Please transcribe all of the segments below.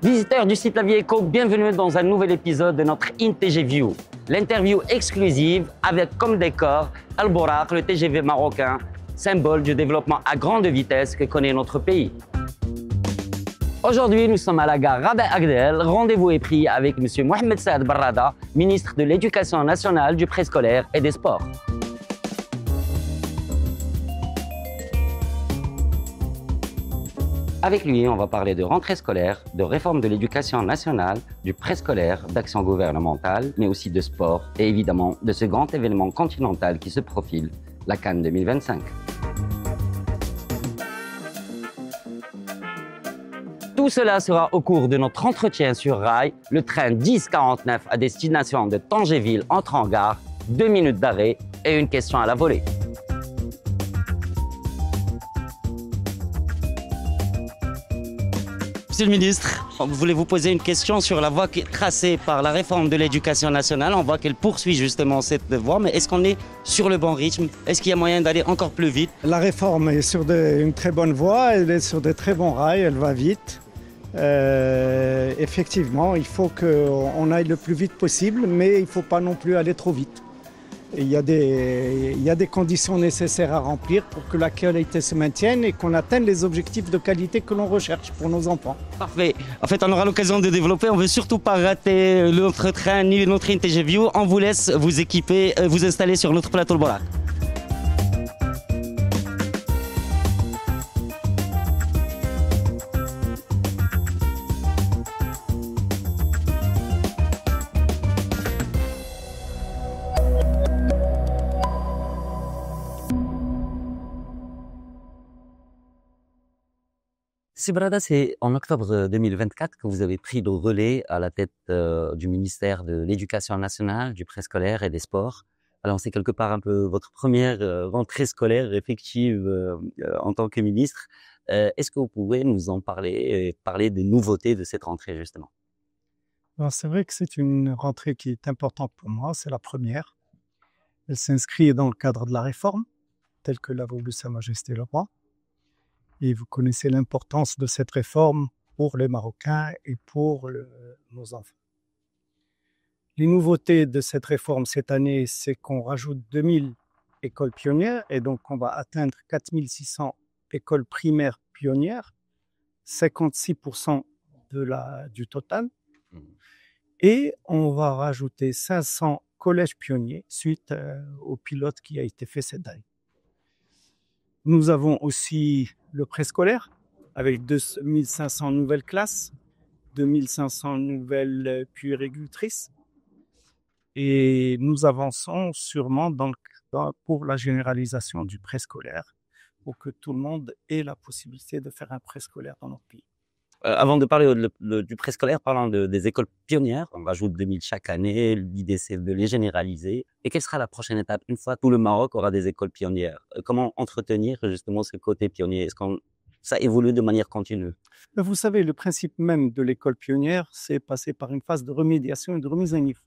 Visiteurs du site La Vie Éco, bienvenue dans un nouvel épisode de notre InTGView. L'interview exclusive avec comme décor Al Bouraq, le TGV marocain, symbole du développement à grande vitesse que connaît notre pays. Aujourd'hui, nous sommes à la gare Rabah Agdel. Rendez-vous est pris avec M. Mohamed Saad Barrada, ministre de l'Éducation nationale, du préscolaire et des sports. Avec lui, on va parler de rentrée scolaire, de réforme de l'éducation nationale, du préscolaire, d'action gouvernementale, mais aussi de sport et évidemment de ce grand événement continental qui se profile, la CAN 2025. Tout cela sera au cours de notre entretien sur rail. Le train 1049 à destination de Tangéville entre en gare, 2 minutes d'arrêt et une question à la volée. Monsieur le ministre, je voulais vous poser une question sur la voie tracée par la réforme de l'éducation nationale. On voit qu'elle poursuit justement cette voie, mais est-ce qu'on est sur le bon rythme? Est-ce qu'il y a moyen d'aller encore plus vite? La réforme est sur une très bonne voie, elle est sur de très bons rails, elle va vite. Effectivement, il faut qu'on aille le plus vite possible, mais il ne faut pas non plus aller trop vite. Il y a des conditions nécessaires à remplir pour que la qualité se maintienne et qu'on atteigne les objectifs de qualité que l'on recherche pour nos enfants. Parfait. En fait, on aura l'occasion de développer. On ne veut surtout pas rater notre train ni notre InTGView. On vous laisse vous équiper, vous installer sur notre plateau Al Bouraq. Monsieur Barrada, c'est en octobre 2024 que vous avez pris le relais à la tête du ministère de l'Éducation nationale, du préscolaire et des sports. Alors, c'est quelque part un peu votre première rentrée scolaire effective en tant que ministre. Est-ce que vous pouvez nous en parler et parler des nouveautés de cette rentrée, justement? Alors, c'est vrai que c'est une rentrée qui est importante pour moi, c'est la première. Elle s'inscrit dans le cadre de la réforme, telle que l'a voulu Sa Majesté le Roi. Et vous connaissez l'importance de cette réforme pour les Marocains et pour nos enfants. Les nouveautés de cette réforme cette année, c'est qu'on rajoute 2000 écoles pionnières et donc on va atteindre 4600 écoles primaires pionnières, 56% du total. Et on va rajouter 500 collèges pionniers suite au pilote qui a été fait cette année. Nous avons aussi le préscolaire avec 2500 nouvelles classes, 2500 nouvelles puéricultrices. Et nous avançons sûrement pour la généralisation du préscolaire, pour que tout le monde ait la possibilité de faire un préscolaire dans notre pays. Avant de parler du préscolaire, parlant des écoles pionnières, on rajoute 2000 chaque année. L'idée, c'est de les généraliser. Et quelle sera la prochaine étape? Une fois tout le Maroc aura des écoles pionnières, comment entretenir justement ce côté pionnier? Est-ce que ça évolue de manière continue? Vous savez, le principe même de l'école pionnière, c'est passer par une phase de remédiation et de remise à niveau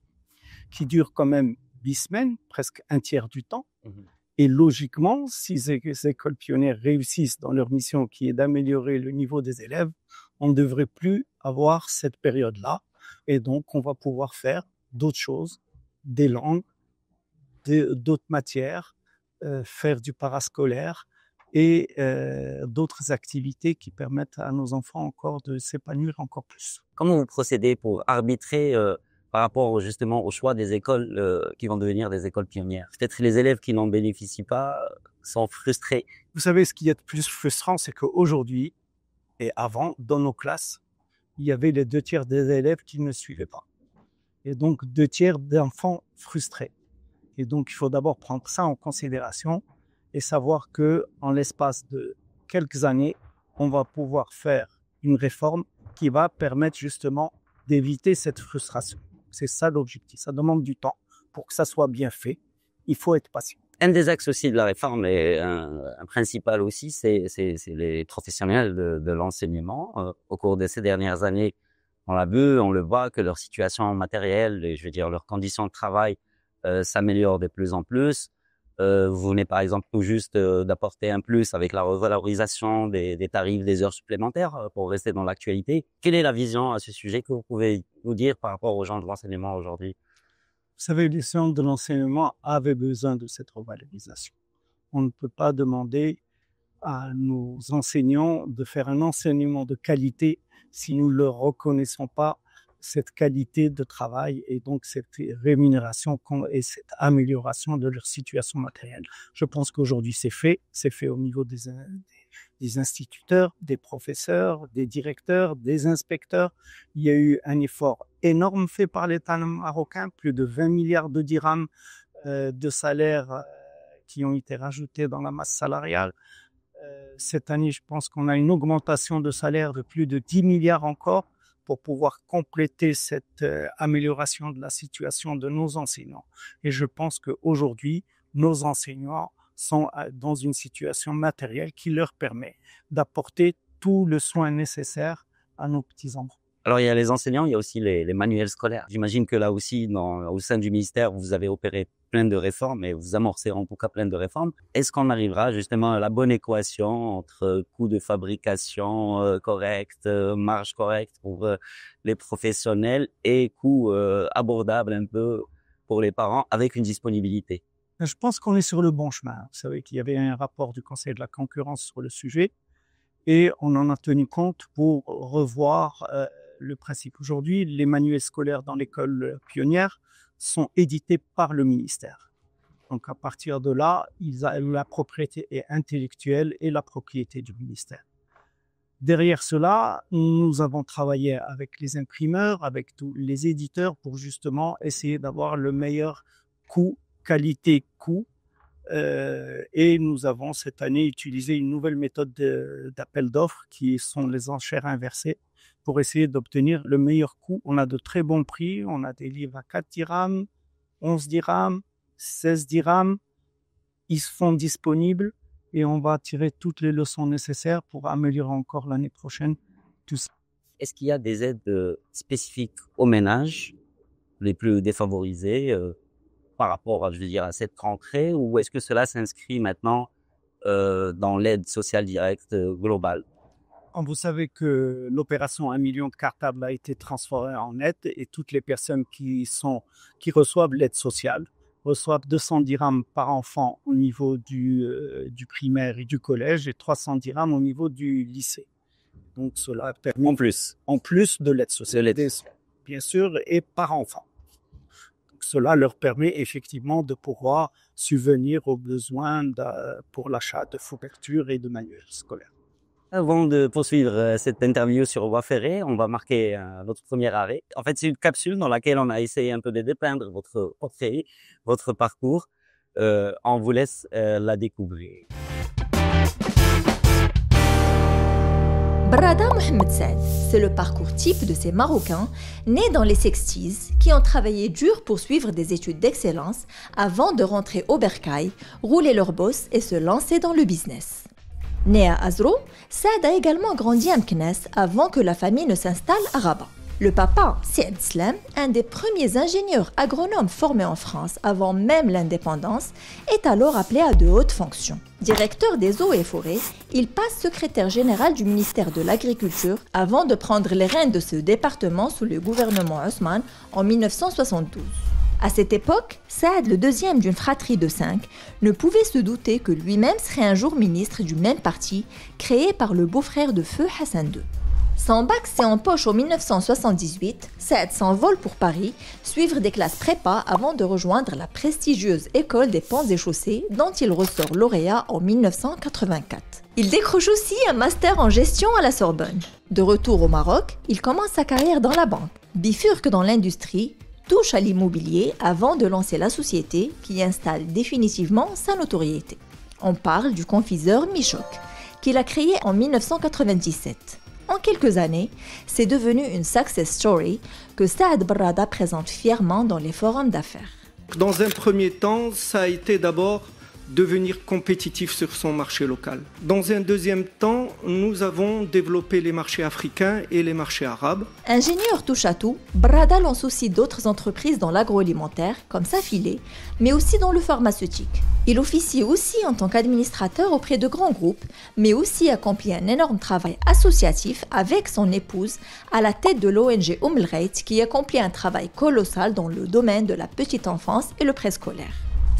qui dure quand même 10 semaines, presque un tiers du temps. Et logiquement, si ces écoles pionnières réussissent dans leur mission qui est d'améliorer le niveau des élèves, on ne devrait plus avoir cette période-là. Et donc, on va pouvoir faire d'autres choses, des langues, d'autres matières, faire du parascolaire et d'autres activités qui permettent à nos enfants encore de s'épanouir encore plus. Comment vous procédez pour arbitrer par rapport justement au choix des écoles qui vont devenir des écoles pionnières? Peut-être les élèves qui n'en bénéficient pas sont frustrés. Vous savez, ce qui est le plus frustrant, c'est qu'aujourd'hui et avant, dans nos classes, il y avait les 2 tiers des élèves qui ne suivaient pas. Et donc, 2 tiers d'enfants frustrés. Et donc, il faut d'abord prendre ça en considération et savoir qu'en l'espace de quelques années, on va pouvoir faire une réforme qui va permettre justement d'éviter cette frustration. C'est ça l'objectif. Ça demande du temps pour que ça soit bien fait. Il faut être patient. Un des axes aussi de la réforme et un principal aussi, c'est les professionnels de l'enseignement. Au cours de ces dernières années, on l'a vu, on le voit que leur situation matérielle et je veux dire leurs conditions de travail s'améliorent de plus en plus. Vous venez par exemple tout juste d'apporter un plus avec la revalorisation des tarifs des heures supplémentaires pour rester dans l'actualité. Quelle est la vision à ce sujet que vous pouvez nous dire par rapport aux gens de l'enseignement aujourd'hui? Vous savez, les gens de l'enseignement avaient besoin de cette revalorisation. On ne peut pas demander à nos enseignants de faire un enseignement de qualité si nous ne leur reconnaissons pas cette qualité de travail et donc cette rémunération et cette amélioration de leur situation matérielle. Je pense qu'aujourd'hui c'est fait au niveau des instituteurs, des professeurs, des directeurs, des inspecteurs. Il y a eu un effort énorme fait par l'État marocain, plus de 20 milliards de dirhams de salaires qui ont été rajoutés dans la masse salariale. Cette année, je pense qu'on a une augmentation de salaire de plus de 10 milliards encore pour pouvoir compléter cette amélioration de la situation de nos enseignants. Et je pense qu'aujourd'hui, nos enseignants sont dans une situation matérielle qui leur permet d'apporter tout le soin nécessaire à nos petits-enfants. Alors, il y a les enseignants, il y a aussi les manuels scolaires. J'imagine que là aussi, au sein du ministère, vous avez opéré plein de réformes et vous amorcez en tout cas plein de réformes. Est-ce qu'on arrivera justement à la bonne équation entre coût de fabrication correct, marge correcte pour les professionnels et coût abordable un peu pour les parents avec une disponibilité? Je pense qu'on est sur le bon chemin. Vous savez qu'il y avait un rapport du Conseil de la concurrence sur le sujet et on en a tenu compte pour revoir le principe. Aujourd'hui, les manuels scolaires dans l'école pionnière sont édités par le ministère. Donc, à partir de là, la propriété est intellectuelle et la propriété du ministère. Derrière cela, nous avons travaillé avec les imprimeurs, avec tous les éditeurs pour justement essayer d'avoir le meilleur coût, qualité-coût. Et nous avons cette année utilisé une nouvelle méthode d'appel d'offres qui sont les enchères inversées pour essayer d'obtenir le meilleur coût. On a de très bons prix, on a des livres à 4 dirhams, 11 dirhams, 16 dirhams. Ils sont disponibles et on va tirer toutes les leçons nécessaires pour améliorer encore l'année prochaine tout ça. Est-ce qu'il y a des aides spécifiques aux ménages les plus défavorisés par rapport à cette rentrée, ou est-ce que cela s'inscrit maintenant dans l'aide sociale directe globale? Vous savez que l'opération 1 million de cartables a été transformée en aide et toutes les personnes qui reçoivent l'aide sociale reçoivent 200 dirhams par enfant au niveau du primaire et du collège et 300 dirhams au niveau du lycée. Donc cela permet en plus de l'aide sociale, bien sûr, et par enfant. Donc, cela leur permet effectivement de pouvoir subvenir aux besoins pour l'achat de couvertures et de manuels scolaires. Avant de poursuivre cette interview sur voie ferrée, on va marquer notre premier arrêt. En fait, c'est une capsule dans laquelle on a essayé un peu de dépeindre votre portrait, votre parcours. On vous laisse la découvrir. Brada Mohamed Saad, c'est le parcours type de ces Marocains nés dans les 60s qui ont travaillé dur pour suivre des études d'excellence avant de rentrer au bercail, rouler leur boss et se lancer dans le business. Né à Azro, Saad a également grandi à Meknès avant que la famille ne s'installe à Rabat. Le papa, Saad Slam, un des premiers ingénieurs agronomes formés en France avant même l'indépendance, est alors appelé à de hautes fonctions. Directeur des eaux et forêts, il passe secrétaire général du ministère de l'Agriculture avant de prendre les rênes de ce département sous le gouvernement Ousmane en 1972. À cette époque, Saad, le deuxième d'une fratrie de 5, ne pouvait se douter que lui-même serait un jour ministre du même parti, créé par le beau-frère de feu Hassan II. Son bac c'est en poche en 1978, Saad s'envole pour Paris, suivre des classes prépa avant de rejoindre la prestigieuse école des ponts et chaussées dont il ressort lauréat en 1984. Il décroche aussi un master en gestion à la Sorbonne. De retour au Maroc, il commence sa carrière dans la banque, bifurque dans l'industrie, touche à l'immobilier avant de lancer la société qui installe définitivement sa notoriété. On parle du confiseur Michoc, qu'il a créé en 1997. En quelques années, c'est devenu une success story que Saad Brada présente fièrement dans les forums d'affaires. Dans un premier temps, ça a été d'abord devenir compétitif sur son marché local. Dans un deuxième temps, nous avons développé les marchés africains et les marchés arabes. Ingénieur touche à tout, Brada lance aussi d'autres entreprises dans l'agroalimentaire, comme Safilé, mais aussi dans le pharmaceutique. Il officie aussi en tant qu'administrateur auprès de grands groupes, mais aussi accomplit un énorme travail associatif avec son épouse à la tête de l'ONG Al Ghait, qui accomplit un travail colossal dans le domaine de la petite enfance et le préscolaire.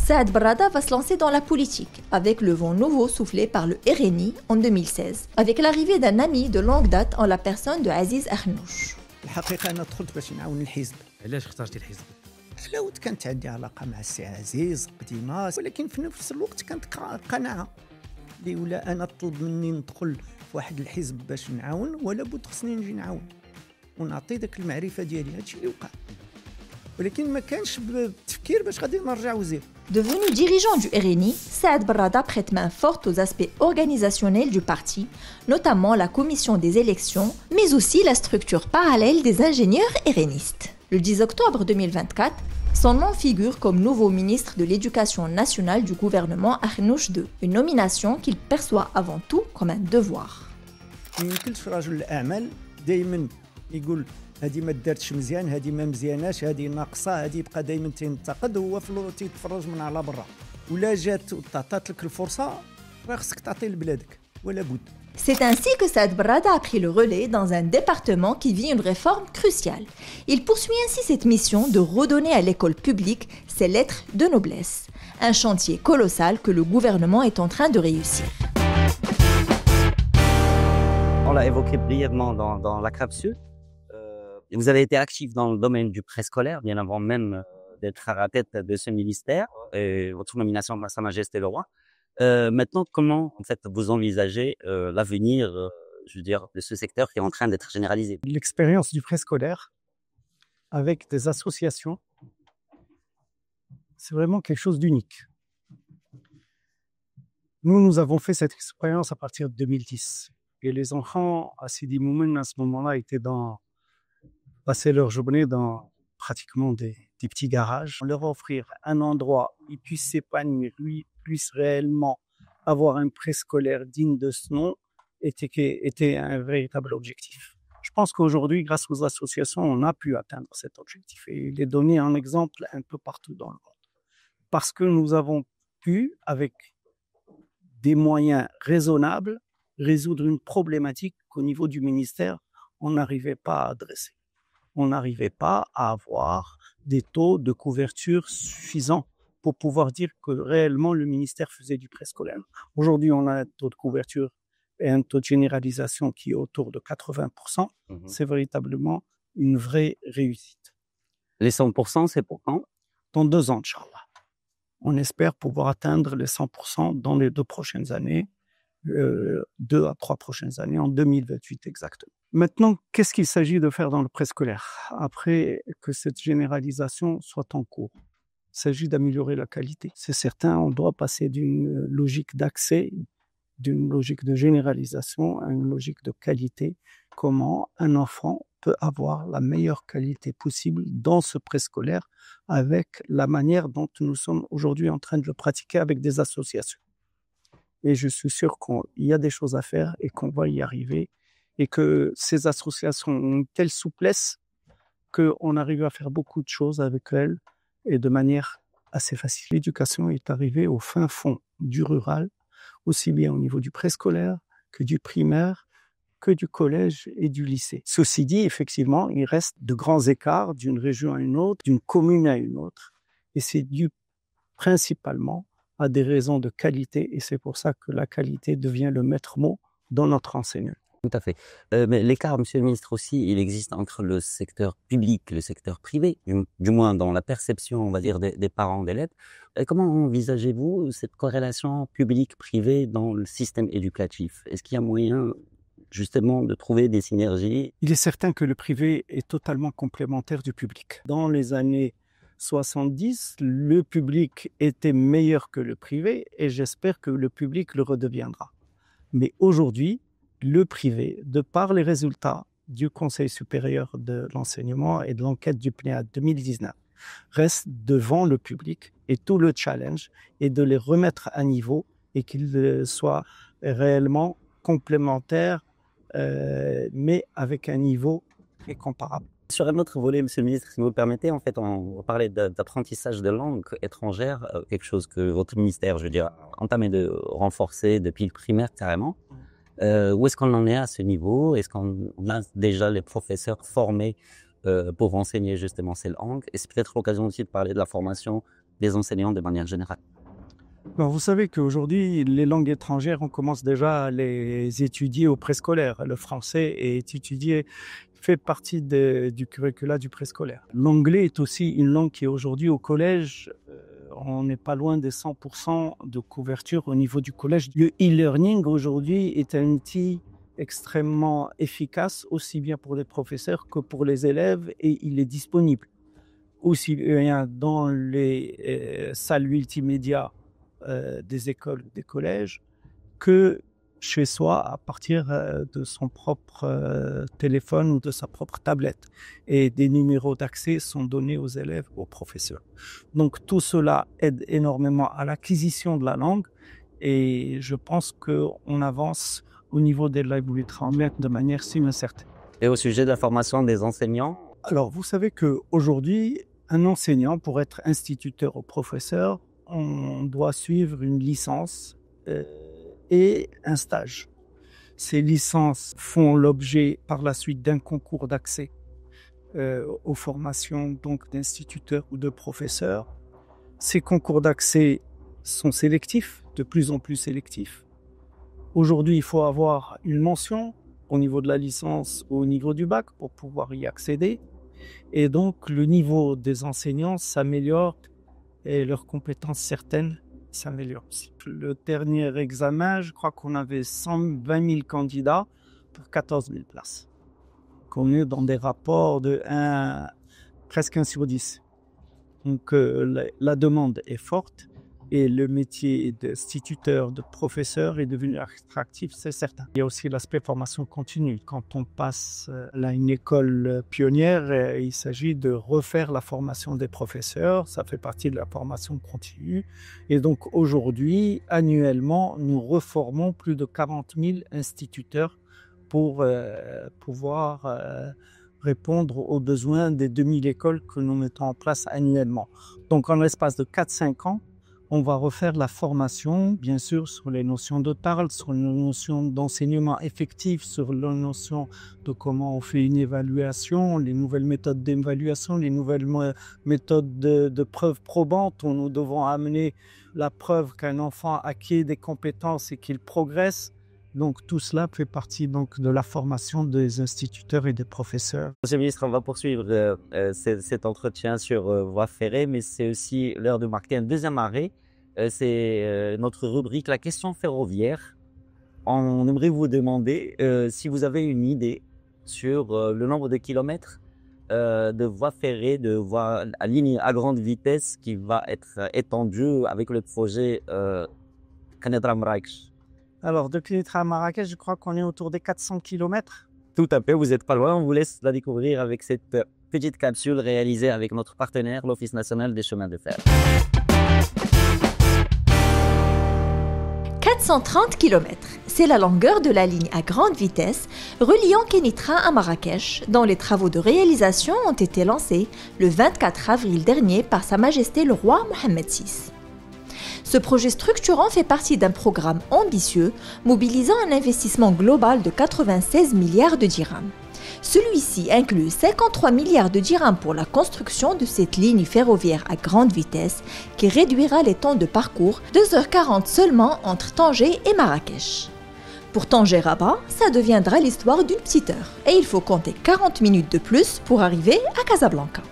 Saad Brada va se lancer dans la politique, avec le vent nouveau soufflé par le RNI en 2016, avec l'arrivée d'un ami de longue date en la personne de Aziz Akhnouch. الحقيقة أنا دخلت باش نعاون الحزب. علاش اخترتي الحزب؟ حلاوت كانت عندي علاقة مع السي عزيز قديمة، ولكن في نفس الوقت كانت قناعة اللي ولا أنا طلب مني ندخل في واحد الحزب باش نعاون ولا بد خصني نجي نعاون ونعطي داك المعرفة ديالي. هادشي اللي وقع، ولكن ما كانش بالتفكير باش غادي نرجع وزير. Devenu dirigeant du RNI, Saad Brada prête main forte aux aspects organisationnels du parti, notamment la commission des élections, mais aussi la structure parallèle des ingénieurs RNistes. Le 10 octobre 2024, son nom figure comme nouveau ministre de l'Éducation nationale du gouvernement Akhnouch II, une nomination qu'il perçoit avant tout comme un devoir. يمكنش رجل الأعمال دائما يقول هذه ما دارتش مزيان، هذه ما مزياناش، هذه ناقصه، هذه يبقى دائما تينتقد هو في تيتفرج من على برا. ولا جات وتعطات لك الفرصه راه خصك تعطي لبلادك ولا بد. C'est ainsi que Saad Brada a pris le relais dans un département qui vit une réforme cruciale. Il poursuit ainsi cette mission de redonner à l'école publique ses lettres de noblesse. Un chantier colossal que le gouvernement est en train de réussir. On l'a évoqué brièvement dans la capsule. Vous avez été actif dans le domaine du préscolaire, bien avant même d'être à la tête de ce ministère, et votre nomination par Sa Majesté le Roi. Maintenant, comment en fait vous envisagez l'avenir, je veux dire, de ce secteur qui est en train d'être généralisé? L'expérience du préscolaire avec des associations, c'est vraiment quelque chose d'unique. Nous avons fait cette expérience à partir de 2010. Et les enfants à Sidi Moumen, à ce moment-là, passaient leur journée dans pratiquement des petits garages. On leur offrir un endroit où ils puissent s'épanouir, où ils puissent réellement avoir un préscolaire digne de ce nom, était un véritable objectif. Je pense qu'aujourd'hui, grâce aux associations, on a pu atteindre cet objectif et les donner en exemple un peu partout dans le monde. Parce que nous avons pu, avec des moyens raisonnables, résoudre une problématique qu'au niveau du ministère, on n'arrivait pas à adresser. On n'arrivait pas à avoir des taux de couverture suffisants pour pouvoir dire que réellement le ministère faisait du préscolaire. Aujourd'hui, on a un taux de couverture et un taux de généralisation qui est autour de 80%. C'est véritablement une vraie réussite. Les 100%, c'est pour quand? Dans 2 ans, Inch'Allah. On espère pouvoir atteindre les 100% dans les 2 prochaines années. 2 à 3 prochaines années, en 2028 exactement. Maintenant, qu'est-ce qu'il s'agit de faire dans le préscolaire après que cette généralisation soit en cours? Il s'agit d'améliorer la qualité. C'est certain, on doit passer d'une logique d'accès, d'une logique de généralisation à une logique de qualité. Comment un enfant peut avoir la meilleure qualité possible dans ce préscolaire avec la manière dont nous sommes aujourd'hui en train de le pratiquer avec des associations. Et je suis sûr qu'il y a des choses à faire et qu'on va y arriver et que ces associations ont une telle souplesse qu'on arrive à faire beaucoup de choses avec elles et de manière assez facile. L'éducation est arrivée au fin fond du rural, aussi bien au niveau du préscolaire que du primaire, que du collège et du lycée. Ceci dit, effectivement, il reste de grands écarts d'une région à une autre, d'une commune à une autre. Et c'est dû principalement à des raisons de qualité, et c'est pour ça que la qualité devient le maître mot dans notre enseignement. Tout à fait. Mais l'écart, monsieur le ministre, aussi, il existe entre le secteur public et le secteur privé, du moins dans la perception, on va dire, des parents d'élèves. Comment envisagez-vous cette corrélation public-privé dans le système éducatif? Est-ce qu'il y a moyen, justement, de trouver des synergies? Il est certain que le privé est totalement complémentaire du public. Dans les années 70, le public était meilleur que le privé et j'espère que le public le redeviendra. Mais aujourd'hui, le privé, de par les résultats du Conseil supérieur de l'enseignement et de l'enquête du PNEA 2019, restent devant le public. Et tout le challenge est de les remettre à niveau et qu'ils soient réellement complémentaires, mais avec un niveau très comparable. Sur un autre volet, Monsieur le Ministre, si vous le permettez, en fait, on parlait d'apprentissage de langue étrangère, quelque chose que votre ministère, je veux dire, a entamé de renforcer depuis le primaire carrément. Où est-ce qu'on en est à ce niveau? Est-ce qu'on a déjà les professeurs formés pour enseigner justement ces langues? Et c'est peut-être l'occasion aussi de parler de la formation des enseignants de manière générale. Ben, vous savez qu'aujourd'hui, les langues étrangères, on commence déjà à les étudier au préscolaire. Le français est étudié, fait partie du curricula du préscolaire. L'anglais est aussi une langue qui est aujourd'hui au collège, on n'est pas loin des 100% de couverture au niveau du collège. Le e-learning aujourd'hui est un outil extrêmement efficace, aussi bien pour les professeurs que pour les élèves, et il est disponible aussi bien dans les salles multimédia des écoles, des collèges, que chez soi à partir de son propre téléphone ou de sa propre tablette. Et des numéros d'accès sont donnés aux élèves, aux professeurs. Donc tout cela aide énormément à l'acquisition de la langue et je pense qu'on avance au niveau des langues étrangères de manière certaine. Et au sujet de la formation des enseignants? Alors vous savez qu'aujourd'hui, un enseignant, pour être instituteur ou professeur, on doit suivre une licence et un stage. Ces licences font l'objet par la suite d'un concours d'accès aux formations donc d'instituteurs ou de professeurs. Ces concours d'accès sont sélectifs, de plus en plus sélectifs. Aujourd'hui, il faut avoir une mention au niveau de la licence ou au niveau du bac pour pouvoir y accéder. Et donc, le niveau des enseignants s'améliore et leurs compétences certaines s'améliorent aussi. Le dernier examen, je crois qu'on avait 120 000 candidats pour 14 000 places. On est dans des rapports de presque 1 sur 10. Donc, la demande est forte et le métier d'instituteur, de professeur est devenu attractif, c'est certain. Il y a aussi l'aspect formation continue. Quand on passe à une école pionnière, il s'agit de refaire la formation des professeurs. Ça fait partie de la formation continue. Et donc aujourd'hui, annuellement, nous reformons plus de 40 000 instituteurs pour pouvoir répondre aux besoins des 2000 écoles que nous mettons en place annuellement. Donc en l'espace de 4-5 ans, on va refaire la formation, bien sûr, sur les notions de parle, sur les notions d'enseignement effectif, sur la notion de comment on fait une évaluation, les nouvelles méthodes d'évaluation, les nouvelles méthodes de preuve probante où nous devons amener la preuve qu'un enfant acquiert des compétences et qu'il progresse. Donc tout cela fait partie donc de la formation des instituteurs et des professeurs. Monsieur le ministre, on va poursuivre cet entretien sur voie ferrée, mais c'est aussi l'heure de marquer un deuxième arrêt. C'est notre rubrique La question ferroviaire. On aimerait vous demander si vous avez une idée sur le nombre de kilomètres de voies ferrées, de voies à ligne à grande vitesse qui va être étendue avec le projet Kenedra-Marrakech. Alors, de Kenitra à Marrakech, je crois qu'on est autour des 400 km. Tout à fait, vous n'êtes pas loin. On vous laisse la découvrir avec cette petite capsule réalisée avec notre partenaire, l'Office national des chemins de fer. 430 km, c'est la longueur de la ligne à grande vitesse reliant Kenitra à Marrakech, dont les travaux de réalisation ont été lancés le 24 avril dernier par Sa Majesté le roi Mohammed VI. Ce projet structurant fait partie d'un programme ambitieux mobilisant un investissement global de 96 milliards de dirhams. Celui-ci inclut 53 milliards de dirhams pour la construction de cette ligne ferroviaire à grande vitesse qui réduira les temps de parcours 2h40 seulement entre Tanger et Marrakech. Pour Tanger-Rabat, ça deviendra l'histoire d'une petite heure et il faut compter 40 minutes de plus pour arriver à Casablanca.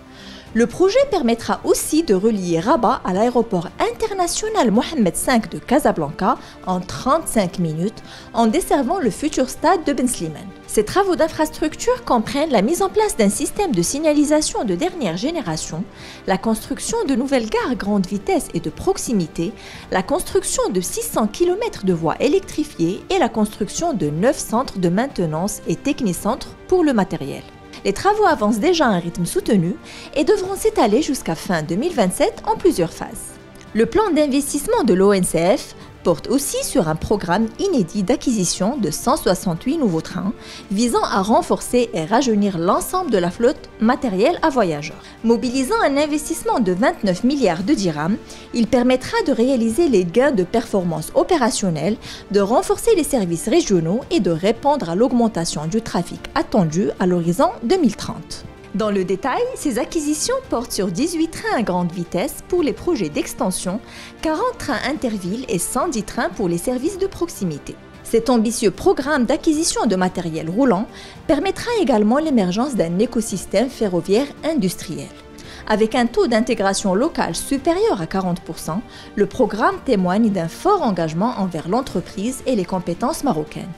Le projet permettra aussi de relier Rabat à l'aéroport international Mohammed V de Casablanca en 35 minutes en desservant le futur stade de Ben Slimane. Ces travaux d'infrastructure comprennent la mise en place d'un système de signalisation de dernière génération, la construction de nouvelles gares grande vitesse et de proximité, la construction de 600 km de voies électrifiées et la construction de 9 centres de maintenance et technicentres pour le matériel. Les travaux avancent déjà à un rythme soutenu et devront s'étaler jusqu'à fin 2027 en plusieurs phases. Le plan d'investissement de l'ONCF porte aussi sur un programme inédit d'acquisition de 168 nouveaux trains visant à renforcer et rajeunir l'ensemble de la flotte matérielle à voyageurs. Mobilisant un investissement de 29 milliards de dirhams, il permettra de réaliser les gains de performance opérationnelle, de renforcer les services régionaux et de répondre à l'augmentation du trafic attendu à l'horizon 2030. Dans le détail, ces acquisitions portent sur 18 trains à grande vitesse pour les projets d'extension, 40 trains intervilles et 110 trains pour les services de proximité. Cet ambitieux programme d'acquisition de matériel roulant permettra également l'émergence d'un écosystème ferroviaire industriel. Avec un taux d'intégration locale supérieur à 40%, le programme témoigne d'un fort engagement envers l'entreprise et les compétences marocaines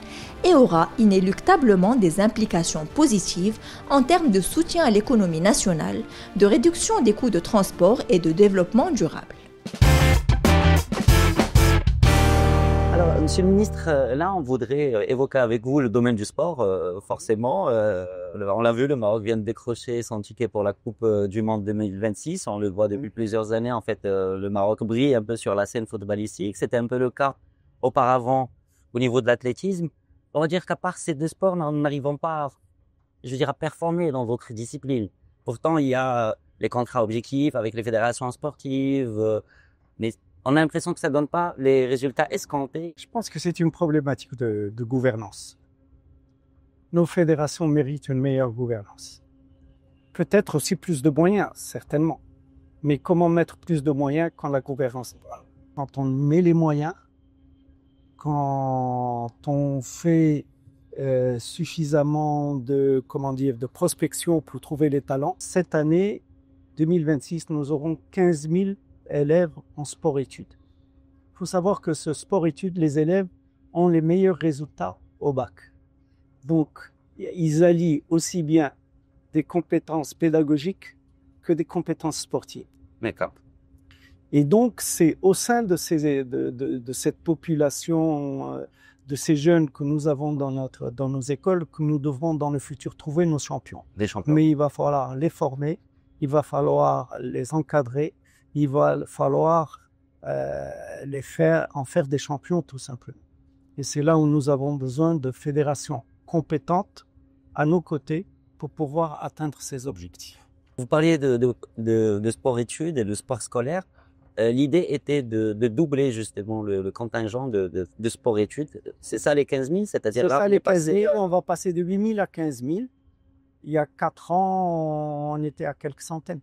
et aura inéluctablement des implications positives en termes de soutien à l'économie nationale, de réduction des coûts de transport et de développement durable. Alors, Monsieur le Ministre, là, on voudrait évoquer avec vous le domaine du sport, forcément. On l'a vu, le Maroc vient de décrocher son ticket pour la Coupe du Monde 2026. On le voit depuis plusieurs années. En fait, le Maroc brille un peu sur la scène footballistique. C'était un peu le cas auparavant au niveau de l'athlétisme. On va dire qu'à part ces deux sports, nous n'arrivons pas, à performer dans d'autres disciplines. Pourtant, il y a les contrats objectifs avec les fédérations sportives, mais on a l'impression que ça donne pas les résultats escomptés. Je pense que c'est une problématique de gouvernance. Nos fédérations méritent une meilleure gouvernance. Peut-être aussi plus de moyens, certainement. Mais comment mettre plus de moyens quand la gouvernance est bonne ? Quand on met les moyens, quand on fait suffisamment de prospection pour trouver les talents. Cette année, 2026, nous aurons 15 000 élèves en sport-études. Il faut savoir que ce sport-études, les élèves ont les meilleurs résultats au bac. Donc, ils allient aussi bien des compétences pédagogiques que des compétences sportives. D'accord. Et donc, c'est au sein de cette population, de ces jeunes que nous avons dans nos écoles, que nous devrons dans le futur trouver nos champions. Des champions. Mais il va falloir les former, il va falloir les encadrer, il va falloir en faire des champions tout simplement. Et c'est là où nous avons besoin de fédérations compétentes à nos côtés pour pouvoir atteindre ces objectifs. Vous parliez de sport-études et de sport scolaire. L'idée était de doubler justement le contingent de sport-études. C'est ça les 15 000, c'est-à-dire là, les 15 000, on va passer de 8 000 à 15 000. Il y a 4 ans, on était à quelques centaines.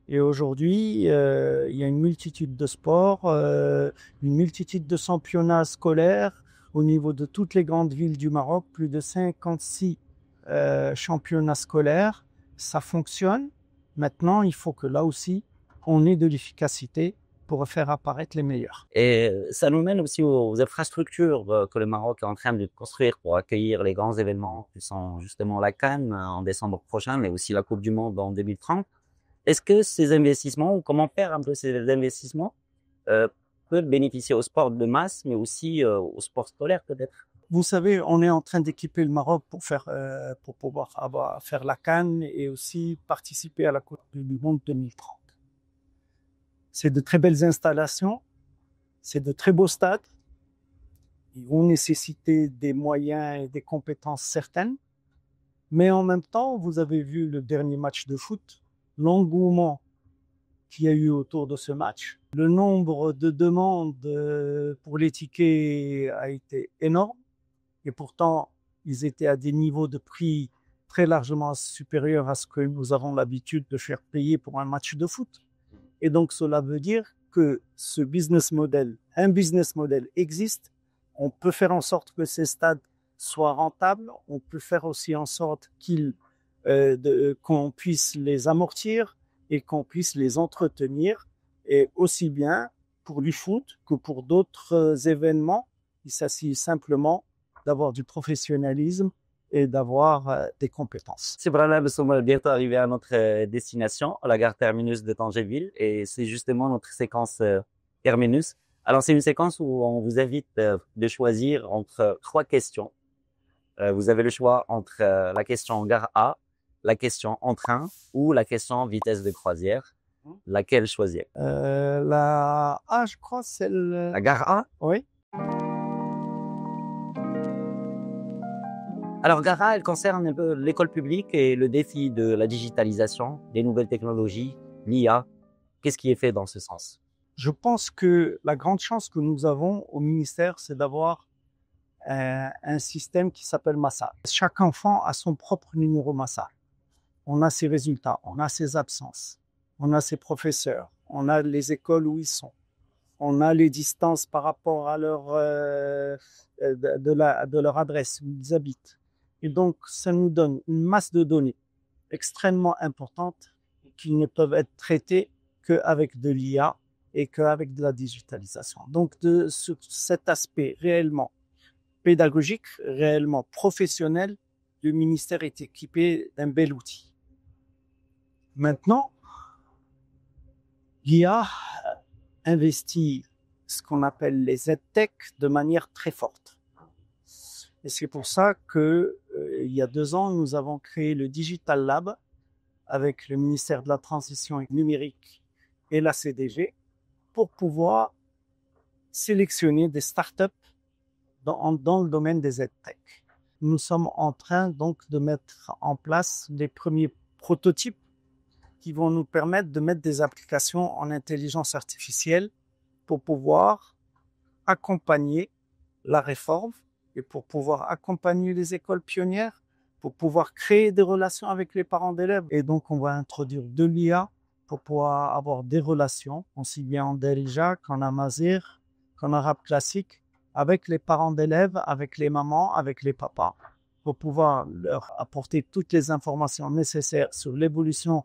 Et aujourd'hui, il y a une multitude de sports, une multitude de championnats scolaires au niveau de toutes les grandes villes du Maroc, plus de 56 championnats scolaires. Ça fonctionne. Maintenant, il faut que là aussi, on ait de l'efficacité pour faire apparaître les meilleurs. Et ça nous mène aussi aux infrastructures que le Maroc est en train de construire pour accueillir les grands événements qui sont justement la CAN en décembre prochain, mais aussi la Coupe du Monde en 2030. Est-ce que ces investissements, ou comment faire un peu ces investissements, peuvent bénéficier au sport de masse, mais aussi au sport scolaire peut-être? Vous savez, on est en train d'équiper le Maroc pour pouvoir faire la CAN et aussi participer à la Coupe du Monde 2030. C'est de très belles installations, c'est de très beaux stades. Ils vont nécessiter des moyens et des compétences certaines. Mais en même temps, vous avez vu le dernier match de foot, l'engouement qu'il y a eu autour de ce match. Le nombre de demandes pour les tickets a été énorme. Et pourtant, ils étaient à des niveaux de prix très largement supérieurs à ce que nous avons l'habitude de faire payer pour un match de foot. Et donc, cela veut dire que un business model existe. On peut faire en sorte que ces stades soient rentables. On peut faire aussi en sorte qu'on puisse les amortir et qu'on puisse les entretenir. Et aussi bien pour du foot que pour d'autres événements. Il s'agit simplement d'avoir du professionnalisme et d'avoir des compétences. C'est voilà, nous sommes bientôt arrivés à notre destination, à la gare terminus de Tangéville, et c'est justement notre séquence terminus. Alors c'est une séquence où on vous invite de choisir entre 3 questions. Vous avez le choix entre la question gare A, la question entrain ou la question vitesse de croisière. Laquelle choisir? La A, je crois, c'est le... La gare A? Oui. Alors, gare A, elle concerne un peu l'école publique et le défi de la digitalisation, des nouvelles technologies, l'IA. Qu'est-ce qui est fait dans ce sens? Je pense que la grande chance que nous avons au ministère, c'est d'avoir un système qui s'appelle Massa. Chaque enfant a son propre numéro Massa. On a ses résultats, on a ses absences, on a ses professeurs, on a les écoles où ils sont, on a les distances par rapport à leur, de leur adresse où ils habitent. Et donc, ça nous donne une masse de données extrêmement importante qui ne peuvent être traitées qu'avec de l'IA et qu'avec de la digitalisation. Donc, sur cet aspect réellement pédagogique, réellement professionnel, le ministère est équipé d'un bel outil. Maintenant, l'IA investit ce qu'on appelle les EdTech de manière très forte. Et c'est pour ça que il y a 2 ans, nous avons créé le Digital Lab avec le ministère de la Transition numérique et la CDG pour pouvoir sélectionner des startups dans le domaine des EdTech. Nous sommes en train donc de mettre en place les premiers prototypes qui vont nous permettre de mettre des applications en intelligence artificielle pour pouvoir accompagner la réforme et pour pouvoir accompagner les écoles pionnières, pour pouvoir créer des relations avec les parents d'élèves. Et donc, on va introduire de l'IA pour pouvoir avoir des relations, aussi bien en Darija qu'en Amazigh, qu'en arabe classique, avec les parents d'élèves, avec les mamans, avec les papas, pour pouvoir leur apporter toutes les informations nécessaires sur l'évolution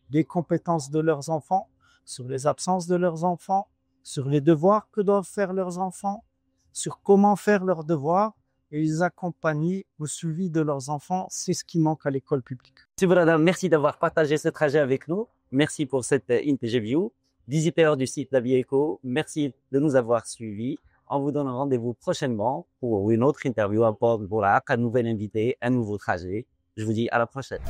des compétences de leurs enfants, sur les absences de leurs enfants, sur les devoirs que doivent faire leurs enfants, sur comment faire leurs devoirs et les accompagner au suivi de leurs enfants. C'est ce qui manque à l'école publique. Monsieur Brada, merci d'avoir partagé ce trajet avec nous. Merci pour cette interview. Visiteurs du site La Vie Éco, merci de nous avoir suivis. On vous donne rendez-vous prochainement pour une autre interview, un nouvel invité, un nouveau trajet. Je vous dis à la prochaine.